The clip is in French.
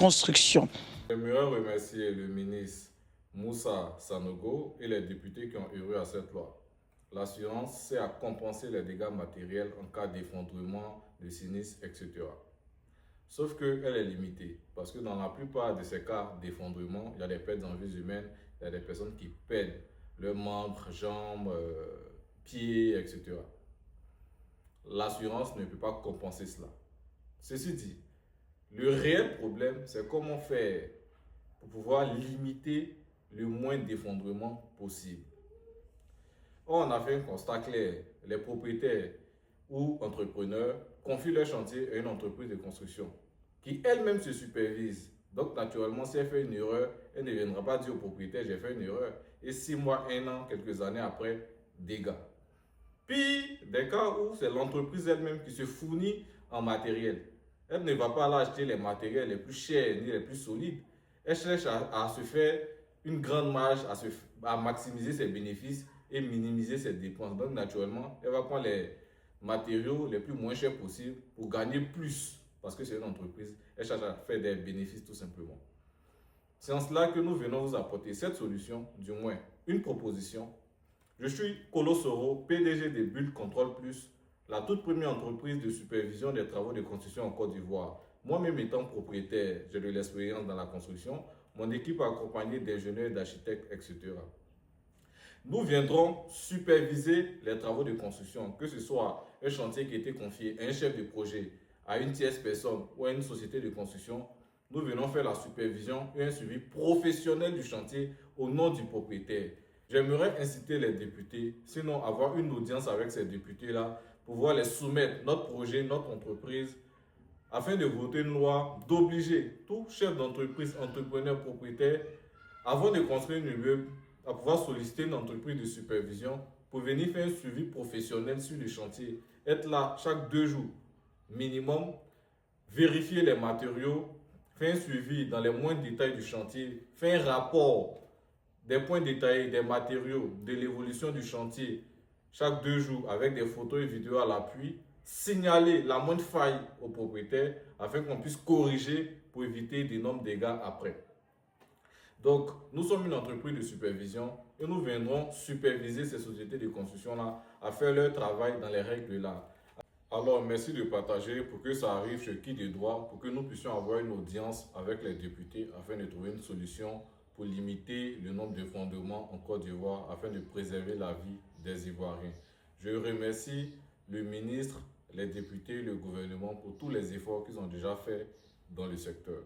construction. J'aimerais remercier le ministre Moussa Sanogo et les députés qui ont œuvré à cette loi. L'assurance sert à compenser les dégâts matériels en cas d'effondrement, de sinistre, etc. Sauf qu'elle est limitée, parce que dans la plupart de ces cas d'effondrement, il y a des pertes en vies humaines, il y a des personnes qui perdent leurs membres, jambes, pieds, etc. L'assurance ne peut pas compenser cela. Ceci dit, le réel problème, c'est comment faire pour pouvoir limiter le moins d'effondrement possible. On a fait un constat clair. Les propriétaires ou entrepreneurs confient leur chantier à une entreprise de construction qui elle-même se supervise. Donc naturellement, si elle fait une erreur, elle ne viendra pas dire au propriétaire j'ai fait une erreur. Et 6 mois, 1 an, quelques années après, dégâts. Puis, des cas où c'est l'entreprise elle-même qui se fournit en matériel. Elle ne va pas aller acheter les matériels les plus chers ni les plus solides. Elle cherche à se faire une grande marge, à maximiser ses bénéfices et minimiser ses dépenses. Donc, naturellement, elle va prendre les matériaux les plus moins chers possibles pour gagner plus. Parce que c'est une entreprise, elle cherche à faire des bénéfices tout simplement. C'est en cela que nous venons vous apporter cette solution, du moins une proposition. Je suis Kolo Soro, PDG de Bull Control Plus, la toute première entreprise de supervision des travaux de construction en Côte d'Ivoire. Moi-même étant propriétaire, j'ai de l'expérience dans la construction. Mon équipe a accompagné d'ingénieurs, d'architectes, etc. Nous viendrons superviser les travaux de construction, que ce soit un chantier qui a été confié à un chef de projet, à une tierce personne ou à une société de construction. Nous venons faire la supervision et un suivi professionnel du chantier au nom du propriétaire. J'aimerais inciter les députés, sinon avoir une audience avec ces députés-là, pour pouvoir les soumettre notre projet, notre entreprise, afin de voter une loi d'obliger tout chef d'entreprise, entrepreneur, propriétaire, avant de construire un immeuble, à pouvoir solliciter une entreprise de supervision pour venir faire un suivi professionnel sur le chantier. Être là chaque 2 jours minimum, vérifier les matériaux, faire un suivi dans les moindres détails du chantier, faire un rapport des points détaillés, des matériaux, de l'évolution du chantier chaque 2 jours avec des photos et vidéos à l'appui, signaler la moindre faille au propriétaire afin qu'on puisse corriger pour éviter d'énormes dégâts après. Donc, nous sommes une entreprise de supervision et nous viendrons superviser ces sociétés de construction-là à faire leur travail dans les règles de l'art. Alors, merci de partager pour que ça arrive chez qui de droit, pour que nous puissions avoir une audience avec les députés afin de trouver une solution pour limiter le nombre d'effondrements en Côte d'Ivoire afin de préserver la vie des Ivoiriens. Je remercie le ministre, les députés, le gouvernement pour tous les efforts qu'ils ont déjà faits dans le secteur.